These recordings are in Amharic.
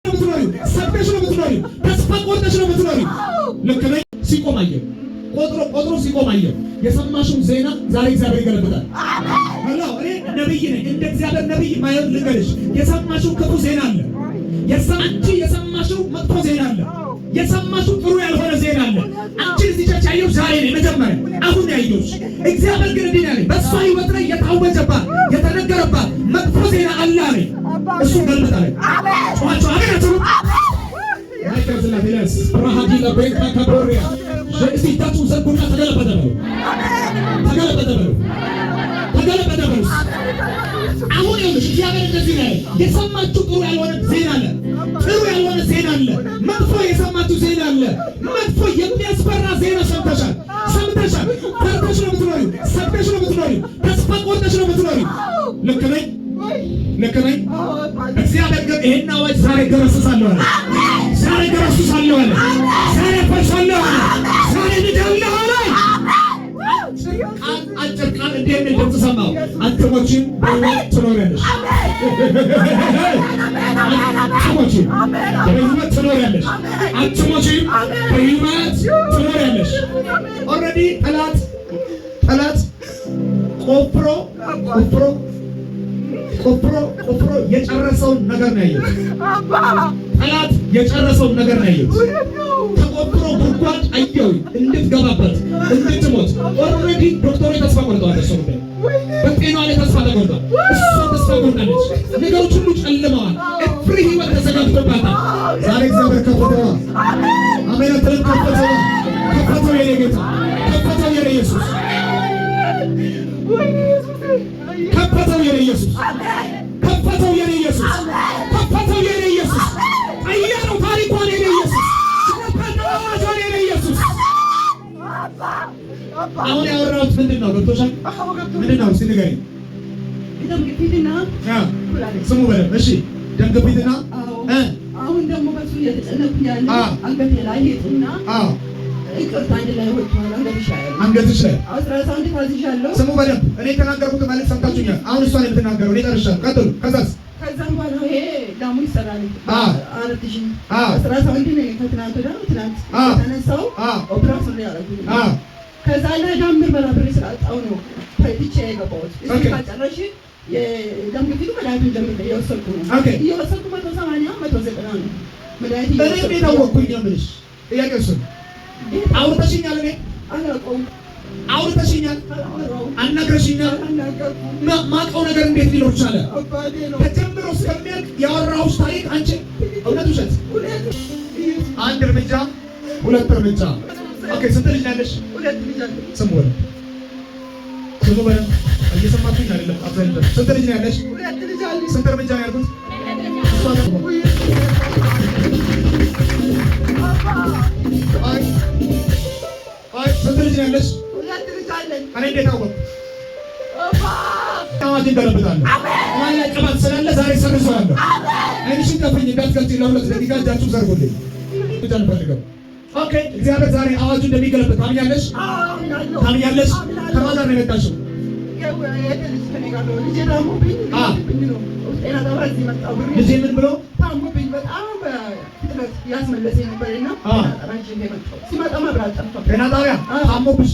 ሰብከሽ ነው የምትኖሪው። ተስፋ ቆርጠሽ ነው የምትኖሪው። ልክ ነኝ። ሲቆም አየሁ፣ ቆጥሮ ሲቆም አየሁ። የሰማሽው ዜና ዛሬ እግዚአብሔር ይገለብጣል። አሜን። እኔ ነብይ ነኝ። እንደ እግዚአብሔር ነብይ ማየት ልንገርሽ፣ የሰማሽው ክፉ ዜና አለ። አንቺ የሰማሽው መጥፎ ዜና አለ። የሰማሽው ጥሩ ያልሆነ ዜና አለ። አንቺ እዚህ ቸርች ያየው ዛሬ ነው መጀመሪያ፣ አሁን ያየሁሽ። እግዚአብሔር ግን እንዲህ ያለኝ በእሷ ህይወት ላይ የታወጀባት የተነገረባት መጥፎ ዜና አለ አለኝ። እሱ ገልብጣለኝ። ጮኻችሁ አሜን አትሉ? ማይከዝላቴለስ ብራሃዲ ለቤታ ካቦሪያ ጀክሲታችሁ ዘጉና ተገለበጠ በሉ። ተገለበጠ በሉ። ተገለበጠ በሉ። አሁን ይኸውልሽ እግዚአብሔር እንደዚህ ነው ያለኝ። የሰማችሁ ጥሩ ያልሆነ ዜና አለ። ጥሩ ያልሆነ ዜና አለ። መጥፎ የሰማችሁ ዜና አለ። መጥፎ የሚያስፈራ ዜና ሰምተሻል። ፈርተሽ ነው የምትኖሪው። ሰብከሽ ነው የምትኖሪው። ተስፋ ቆርጠሽ ነው የምትኖሪው። ልክ ነኝ? ልክ ነኝ? እግዚአብሔር ግን ይሄን አዋጅ ዛሬ ገረስሳለሁ አለ። ዛሬ ገረስሳለሁ አለ። ዛሬ ፈርሳለሁ አለ። ዛሬ ንዳለሁ አለ። አጭር ቃል እንዲህ የሚል ድምፅ ሰማሁ። አትሞቺም፣ በሕይወት ትኖሪያለሽ። አትሞቺም፣ በሕይወት ትኖሪያለሽ። አትሞቺም፣ በሕይወት ትኖሪያለሽ። ኦልሬዲ ጠላት ቆፍሮ የጨረሰውን ነገር ነው ያየሁት። ጠላት የጨረሰውን ነገር ነው ያየሁት። ተቆፍሮ ጉድጓድ አየሁኝ እንድትገባበት እንድትሞት። ኦልሬዲ ዶክተሮች ተስፋ ቆርጠዋል። እሷ በጤናዋ ላይ ተስፋ ተቆርጧል። እሷ ተስፋ ቆርጣለች። ነገሮች ሁሉ ጨልመዋል። ኤፍሪ ህይወት ተዘጋግቶባታል። ዛሬ እግዚአብሔር ከፈተዋ። አሜን አትልም? ከፈተው የኔ ጌታ፣ ከፈተው የኔ ኢየሱስ፣ ከፈተው የኔ ኢየሱስ፣ ከፈተው የኔ ኢየሱስ፣ ከፈተው የኔ ኢየሱስ። አያለው ታሪኳን የኔ ኢየሱስ፣ ከፈተው የኔ ኢየሱስ። አሁን ያወራሁት ምንድን ነው? ገብቶሻል? ምንድን ነው? እስኪ ንገሪኝ። ደም ግፊትና ስሙ በደምብ እሺ። ደም ግፊትና አሁን ደግሞ በሱ እየተጨነኩ ያለ አንገቴ ላይ ሄድና ይቅርታ አንድ ላይ ወጥቷል። አንገትሽ ላይ 11 ታዝዣለሁ። ስሙ በደምብ። እኔ የተናገርኩት ማለት ሰምታችሁኛል። አሁን እሷ ነው የምትናገረው። እኔ ጨርሻለሁ። ቀጥሉ። ከዛም በኋላ ይሄ ዳሙ ይሰራል። 11 ነው ከትናንት ወዲያ ትናንት ተነሳው ኦፕራሽን ነው ያደረጉኝ። ከዛ ላይ ዳም ምርመራ ብሬ ስላጣው ነው ፈትቼ የገባሁት። እሱ ካጨረሽ የደም ግፊቱ መድኃኒቱን ጀምሬ እየወሰድኩ ነው። እየወሰድኩ 180 190 ነው መድኃኒት እየወሰድኩ። እኔ ታወቅኩኝ ነው የምልሽ። ጥያቄ እሱ አውርተሽኛል። እኔ አላውቀውም። አውርተሽኛል፣ አናግረሽኛል። ማውቀው ነገር እንዴት ሊኖር ቻለ? ከጀምሮ እስከሚያልቅ ያወራሁሽ ታሪክ አንቺ እውነት ውሸት? አንድ እርምጃ ሁለት እርምጃ። ኦኬ ስንት ልጅ ያለሽ? ስሙ በደምብ እየሰማችሁኝ አይደለም? አብዛኛው ስንት ልጅ ያለሽ? ስንት እርምጃ ነው ያልኩት? ስንት ልጅ ያለሽ? እኔ እንዴት አወቅሁ? አዋጅ እንገለብጣለሁ። አማኝ ቅባት ስላለ ዛሬ ሰርሰዋለሁ። አይንሽን ከፍኝ እንዳትገልጪ ለሁለት ደቂቃ እጃችሁን ዘርጉልኝ። ብቻ እንፈልገው። ኦኬ እግዚአብሔር ዛሬ አዋጁ እንደሚገለብጥ ታምኛለሽ? ታምኛለሽ? ከማን ጋር ነው የመጣሽው? ልጄ ምን ብሎ ታሞብኝ በጣም በፍጥነት ያስመለሰኝ ነበርና ሲመጣ መብራት ጠፍቷል። ጤና ጣቢያ ታሞብሽ?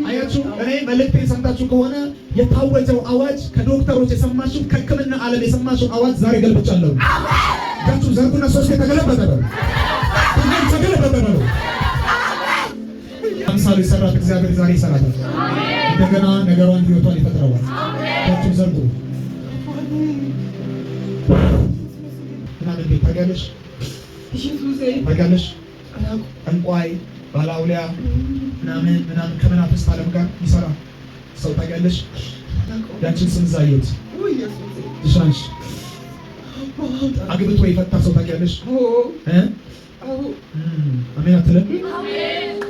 አያችሁ፣ እኔ መልእክቴን ሰምታችሁ ከሆነ የታወጀው አዋጅ ከዶክተሮች የሰማችሁ ከሕክምና ዓለም የሰማችሁ አዋጅ ዛሬ ገልብጫለሁ። እጃችሁ ዘርጉና ሶስት የተገለበጠ ነው። ተገለበጠ ነው። አምሳሉ የሰራት እግዚአብሔር ዛሬ ይሰራታል። እንደገና ነገሯን ህይወቷን ይፈጥረዋል። እጃችሁ ዘርጉ። ምናምን ቤት ታውቂያለሽ? ታውቂያለሽ? ጠንቋይ ባላውሊያ ምናምን ከመናፍስት ዓለም ጋር ይሰራ ሰው ታውቂያለሽ? ያንቺን ስም ዛየሁት። ትሻንሽ አግብቶ የፈታ ሰው ታውቂያለሽ? አሜን አትልም?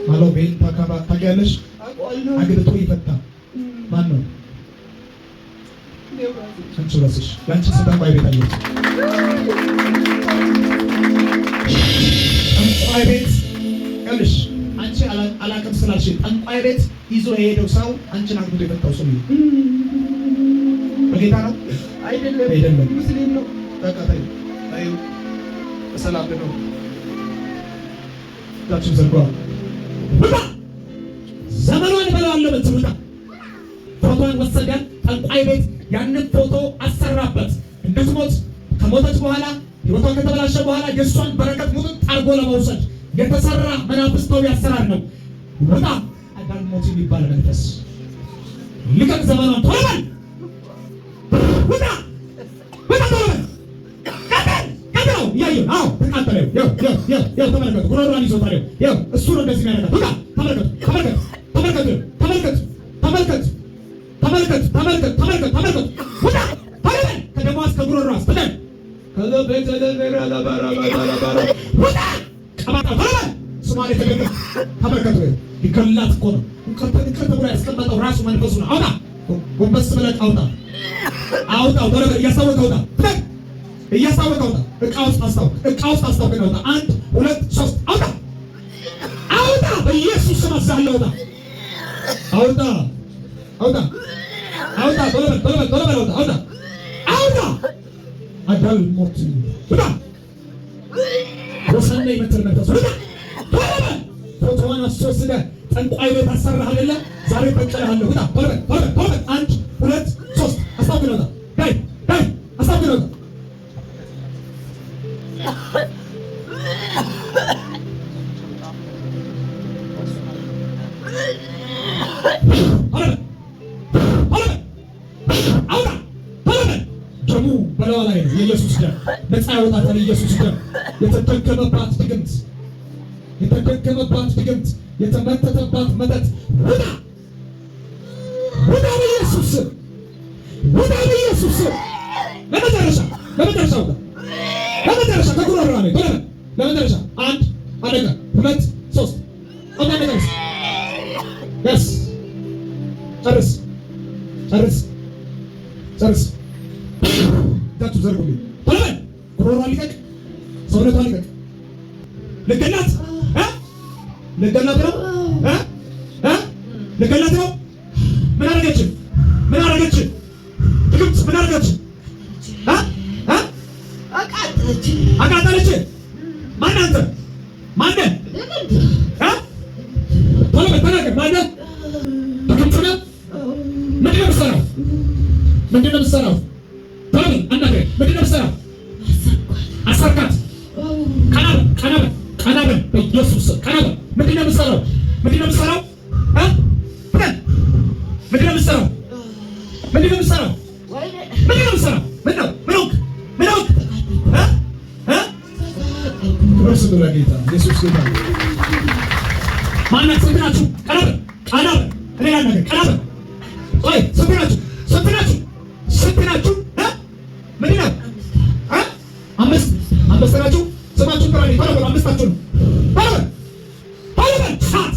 ማሎ ቤት ታውቂያለሽ? አግብቶ የፈታ ማን ነው? አንቺ ራስሽ ያንቺን ስም ጠንቋይ ቤት አየሁት። ጠንቋይ ቤት ያለሽ አንቺ አላውቅም ስላልሽ ጠንቋይ ቤት ይዞ የሄደው ሰው አንቺን አግብቶ የፈታው ሰው ነው። በጌታ ነው አይደለም? ሙስሊም ነው። ተቀጣይ በሰላም ነው። ታችን ዘርጓ ውጣ ዘመኗን በላለው በትውጣ ፎቶን ወሰደ ጠንቋይ ቤት ያንን ፎቶ አሰራበት እንድትሞት ከሞተች በኋላ ህይወቷ ከተበላሸ በኋላ የእሷን በረከት ሙሉ አርጎ ለመውሰድ የተሰራ መናፍስታዊ አሰራር ነው። ውጣ አዳልሞት የሚባል መንፈስ ልቀቅ ዘመኗን ቶሎ በል ውጣ ውጣ ቶሎ በል ቀጥለው እያየሁ አዎ ተቃጠለው ያው ተመልከቱ ጉሮሮዋን ይዞታል ያው እሱ ነው እንደዚህ የሚያደርጋት ውጣ ተመልከቱ ውጣ ቶሎ በል ከደሟ እስከ ጉሮሮዋ ስተደል ውጣ ቀባጣ ቶሎ በል ስሟን የተገኘ ተመልከቱ ሊገላት እኮ ነው እንቅርት ብሎ ያስቀመጠው ራሱ መንፈሱ ነው። አውጣ ጎንበስ ብለህ አውጣው ቶሎ በል እያስታወቀ አውጣ እያስታወቀ አውጣ እቃ ውስጥ አስታውቅ አውጣ 1 2 3 አውጣ በኢየሱስ ስም አዛለሁ አውጣ ቶሎ በል አውጣ አዳል ሞት ውጣ ወሰነ የመተር መንፈስ ውጣ ቶሎ በል ፎቶዋን አስወስደህ ጠንቋይ ቤት አሰራህ አይደለ? ዛሬ በቀለሃለሁ ውጣ ቶሎ በል 1 2 3 አስታውቅ አውጣ ዳይ አስታውቅ አውጣ ደሙ በላዋ ላይ ነው። የኢየሱስ ደም ነፃ ያወጣታል። የኢየሱስ ደም የተደገመባት ድግምት የተመተተባት መተት ውጣ በኢየሱስ ስም ለመጨረሻ ከጉሮሮዋ ላይ ለመጨረሻ 1 አደጋ 2 3 ጨርስ እጃችሁ ዘርጉልኝ ቶሎ በል ጉሮሮዋን ልቀቅ ሰውነቷን ልቀቅ ልገላት ነው ምን አደረገች ድግምት ምን አደረገች አቃጠለች ማነህ አንተ ማነህ ቶሎ በል ተናገር ማነህ ድግምት ነው ምንድን ነው የምትሰራው ቶሎ በል አናግረኝ ምንድን ነው የምትሰራው አሰርካት ቀና በል በኢየሱስ ቀና በል ምንድን ነው የምትሰራው ምንድን ነው የምትሰራው ጌታ ኢየሱስ ጌታ ማናት ስንት ናችሁ ቀና በል እኔ ያናገር ቀና በል ቆይ ስንት ናችሁ ምንድን ነው አምስት ናችሁ ስማችሁን ጥራልኝ ቶሎ በል አምስታችሁን ቶሎ በል እሳት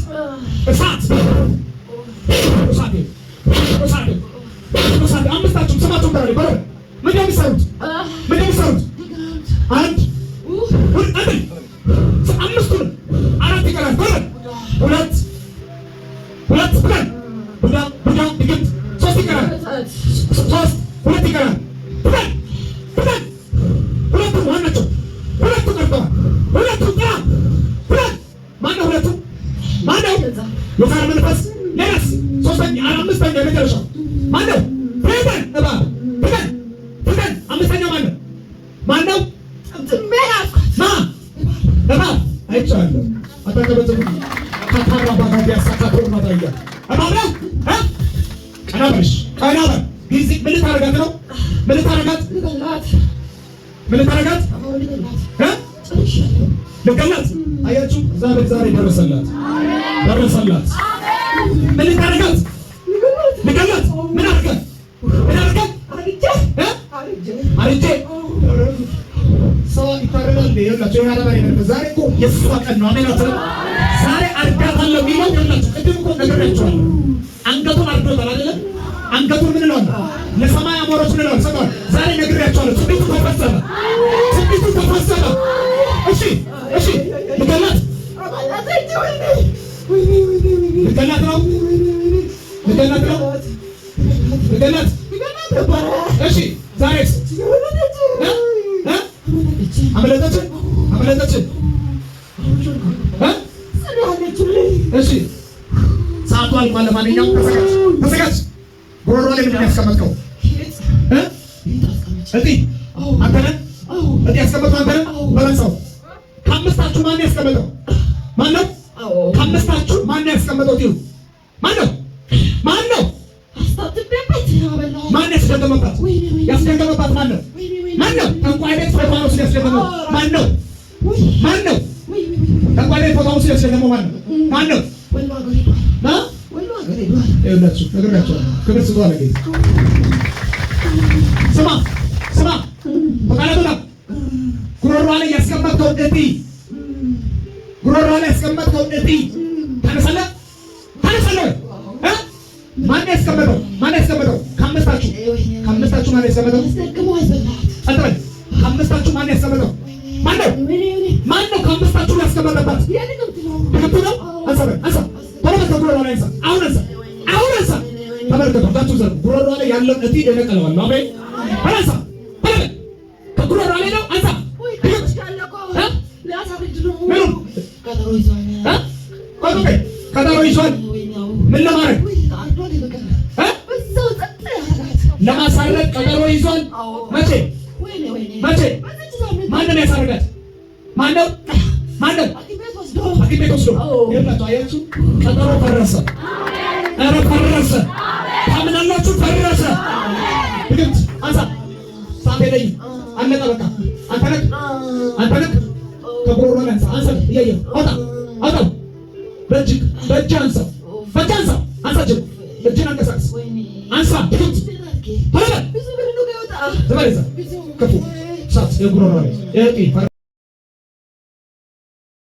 አምስታችሁን ስማችሁን ጥራልኝ ቶሎ በል ምንድን ነው የሚሰሩት አንድ አምስቱን 4 ይቀራል ቶሎ በል ሁለት ቡዳ ድግምት 3 ይቀራል 2 ይቀራል ሁለቱ ማናቸው ሁለቱ ቀርተዋል ሁለቱ ማነው የዛር መንፈስ ሌላስ ሶስተኛ አምስተኛ የመጨረሻው ማነው እባብ አምስተኛው ማነው እባብ አይቻለሁ አታከበጽም ካታራ ባጋዲ ያሳካቶ ማታያ እባብ ነው ቀና በል ጊዜ ምን ልታረጋት ልገላት አያችሁ እግዚአብሔር ዛሬ ደረሰላት ምን ልታረጋት ልገላት ምን አድርገህ አርጄ ሰው ይታረጋል ይላችሁ ዛሬ እኮ የእሷ ቀን ነው አሜን ዛሬ አርጋታለሁ የሚለው ይላችሁ ቅድም እኮ ነግሬያችኋለሁ አንገቱን አርዶታል አይደለም አንገቱን ምን ነው ለሰማይ አሞሮች ምን ነው ሰማይ ዛሬ ነግሬያችኋለሁ ትንቢቱ ተፈጸመ እሺ ልገላት ነው እሺ ዛሬስ አመለጠች አመለጠች። እሺ ሰዓቱ አልቋል። ለማንኛውም ተዘጋጅ። ጉሮሮ ላይ ምንድን ነው ያስቀመጥከው? እጢ አንተ ነህ? እጢ ያስቀመጥከው አንተ ነህ? በለንሳው ከአምስታችሁ ማን ያስቀመጠው? ማን ነው? ከአምስታችሁ ማን ያስቀመጠው? እጢው ማን ነው? ማን ነው? ማን ያስደገመባት? ያስደገመባት ማን ነው? ማን ነው? ጠንቋይ ቤት ፎቶዋን ወስዶ ያስደገመው ማን ነው? ማን ነው? ጠንቋይ ቤት ፎቶዋን ወስዶ ያስደገመው ማን ነው? ማን ነው? ይኸውላችሁ ነግሬያቸዋለሁ። ክብር ስጡ አለ ጌታ። ስማ ስማ፣ ተቃለበላ ጉሮሯ ላይ ያስቀመጥከው እጢ፣ ጉሮሯ ላይ ያስቀመጥከው እጢ ታነሳለህ? ታነሳለህ? ማን ያስቀመጠው? ማን ያስቀመጠው? ከአምስታችሁ ከአምስታችሁ ማን ያስቀመጠው? አጥበል ከአምስታችሁ ማን ያስቀመጠው? ማን ነው? ማን ነው ከአምስታችሁ ያስቀመጠባት? ትክክል ነው። አንሳ አንሳ ተመልከቱ። ጉሮሯ ላይ አንሳ። አሁን አንሳ። አሁን አንሳ። ተመልከቱ። ታችሁ ዘር ጉሮሯ ላይ ያለው እጢ እነቀለዋለሁ። አሜን። አንሳ። ተመልከቱ። ከጉሮሯ ላይ ነው። አንሳ። ቀጠሮ ይዟል። ምን ለማድረግ? ለማሳረግ ቀጠሮ ይዟል። መቼ? መቼ? ማንን ያሳረጋት? ማነው? ማነው? ሐኪም ቤት ወስዶ ይላችሁ። አያችሁ፣ ቀጠሮ ፈረሰ። ኧረ ፈረሰ። ታምናላችሁ? ፈረሰ። ድግምት አንሳ። ሰዓት የለኝም። አለቀ በቃ። አንተ ነህ፣ አንተ ነህ። ከጉሮሮ ላይ አንሳ። አንሳ። እያየሁ አውጣ፣ አውጣው። በእጅ አንሳ፣ በእጅ አንሳ። አንሳ። እጅን አንቀሳቅስ። አንሳ። ድግምት ተበለ። ተበለ። ክፉ እሳት የጉሮሮ ላይ